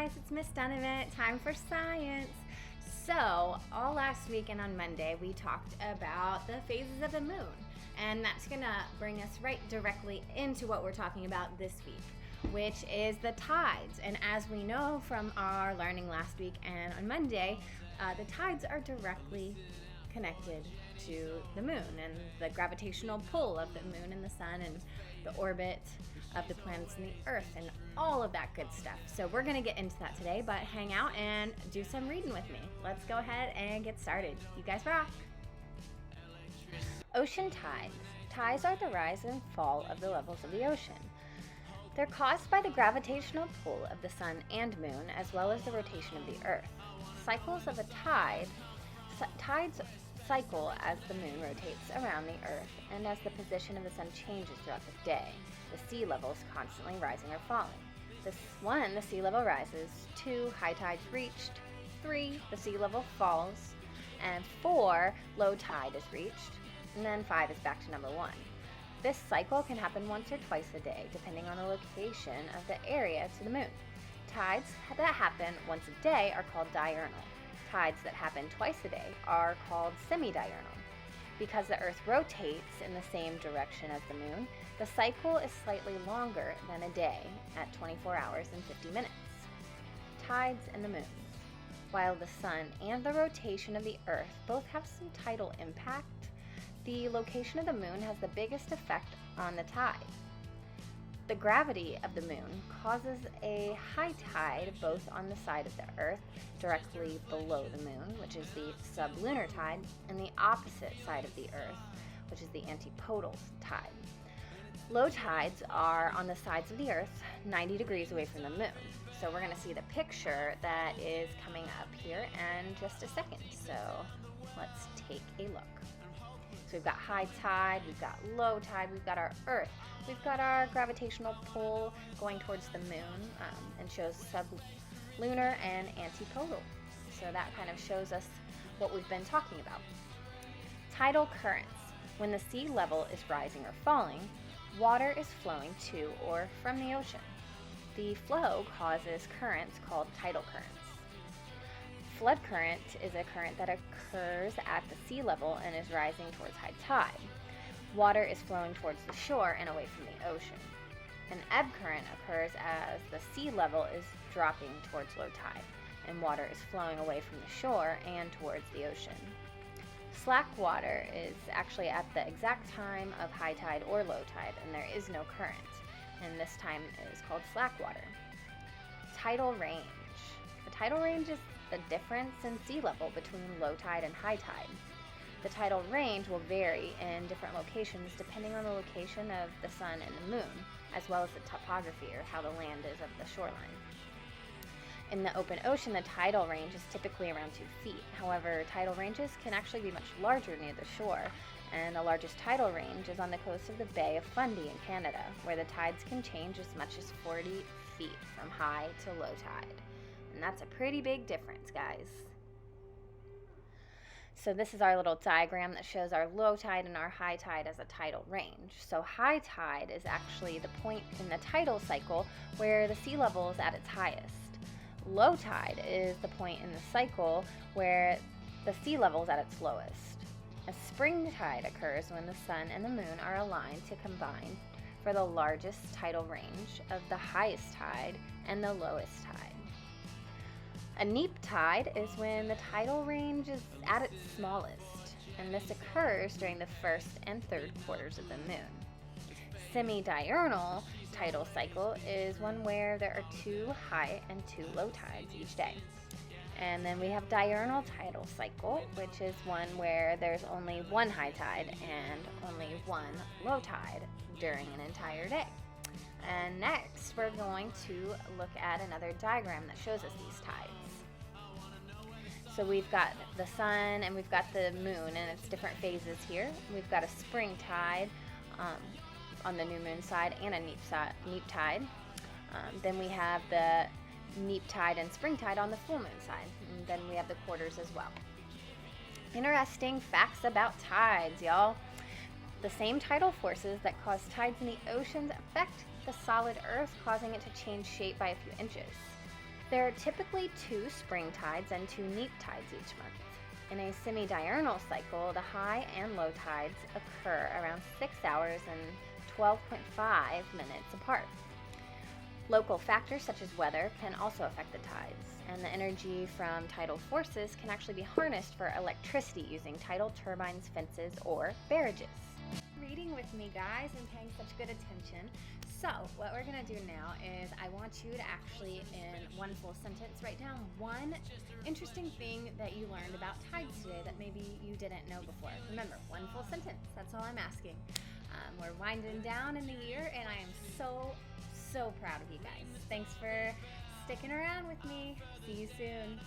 guys, it's Miss Donovan. Time for science. So, all last week and on Monday, we talked about the phases of the moon. And that's going to bring us right directly into what we're talking about this week, which is the tides. And as we know from our learning last week and on Monday, the tides are directly connected to the moon and the gravitational pull of the moon and the sun and the orbit of the planets and the earth and all of that good stuff. So we're going to get into that today, but hang out and do some reading with me. Let's go ahead and get started. You guys rock. Ocean tides. Tides are the rise and fall of the levels of the ocean. They're caused by the gravitational pull of the sun and moon, as well as the rotation of the earth. Cycles of a tide. Tides cycle as the moon rotates around the earth and as the position of the sun changes throughout the day. The sea level is constantly rising or falling. 1, the sea level rises. 2, high tide's reached. 3, the sea level falls. And 4, low tide is reached. And then 5 is back to number 1. This cycle can happen once or twice a day, depending on the location of the area to the moon. Tides that happen once a day are called diurnal. Tides that happen twice a day are called semi-diurnal. Because the Earth rotates in the same direction as the moon, the cycle is slightly longer than a day at 24 hours and 50 minutes. Tides and the moon. While the sun and the rotation of the Earth both have some tidal impact, the location of the moon has the biggest effect on the tide. The gravity of the moon causes a high tide both on the side of the Earth, directly below the moon, which is the sublunar tide, and the opposite side of the Earth, which is the antipodal tide. Low tides are on the sides of the Earth, 90 degrees away from the moon. So we're going to see the picture that is coming up here in just a second. So let's take a look. So we've got high tide, we've got low tide, we've got our Earth. We've got our gravitational pull going towards the moon and shows sublunar and antipodal. So that kind of shows us what we've been talking about. Tidal currents. When the sea level is rising or falling, water is flowing to or from the ocean. The flow causes currents called tidal currents. Flood current is a current that occurs at the sea level and is rising towards high tide. Water is flowing towards the shore and away from the ocean. An ebb current occurs as the sea level is dropping towards low tide, and water is flowing away from the shore and towards the ocean. Slack water is actually at the exact time of high tide or low tide, and there is no current, and this time is called slack water. Tidal range. The tidal range is the difference in sea level between low tide and high tide. The tidal range will vary in different locations depending on the location of the sun and the moon, as well as the topography or how the land is of the shoreline. In the open ocean, the tidal range is typically around 2 feet. However, tidal ranges can actually be much larger near the shore, and the largest tidal range is on the coast of the Bay of Fundy in Canada, where the tides can change as much as 40 feet from high to low tide. And that's a pretty big difference, guys. So this is our little diagram that shows our low tide and our high tide as a tidal range. So high tide is actually the point in the tidal cycle where the sea level is at its highest. Low tide is the point in the cycle where the sea level is at its lowest. A spring tide occurs when the sun and the moon are aligned to combine for the largest tidal range of the highest tide and the lowest tide. A neap tide is when the tidal range is at its smallest, and this occurs during the first and third quarters of the moon. Semi-diurnal tidal cycle is one where there are 2 high and 2 low tides each day. And then we have diurnal tidal cycle, which is one where there's only 1 high tide and only 1 low tide during an entire day. And next, we're going to look at another diagram that shows us these tides. So we've got the sun and we've got the moon and its different phases here. We've got a spring tide on the new moon side and a neap tide. Then we have the neap tide and spring tide on the full moon side. And then we have the quarters as well. Interesting facts about tides, y'all. The same tidal forces that cause tides in the oceans affect the solid earth, causing it to change shape by a few inches. There are typically 2 spring tides and 2 neap tides each month. In a semi-diurnal cycle, the high and low tides occur around 6 hours and 12.5 minutes apart. Local factors such as weather can also affect the tides, and the energy from tidal forces can actually be harnessed for electricity using tidal turbines, fences, or barrages. Reading with me, guys, and paying such good attention. So what we're going to do now is I want you to actually, in one full sentence, write down one interesting thing that you learned about tides today that maybe you didn't know before. Remember, one full sentence. That's all I'm asking. We're winding down in the year, and I am so proud of you guys. Thanks for sticking around with me. See you soon.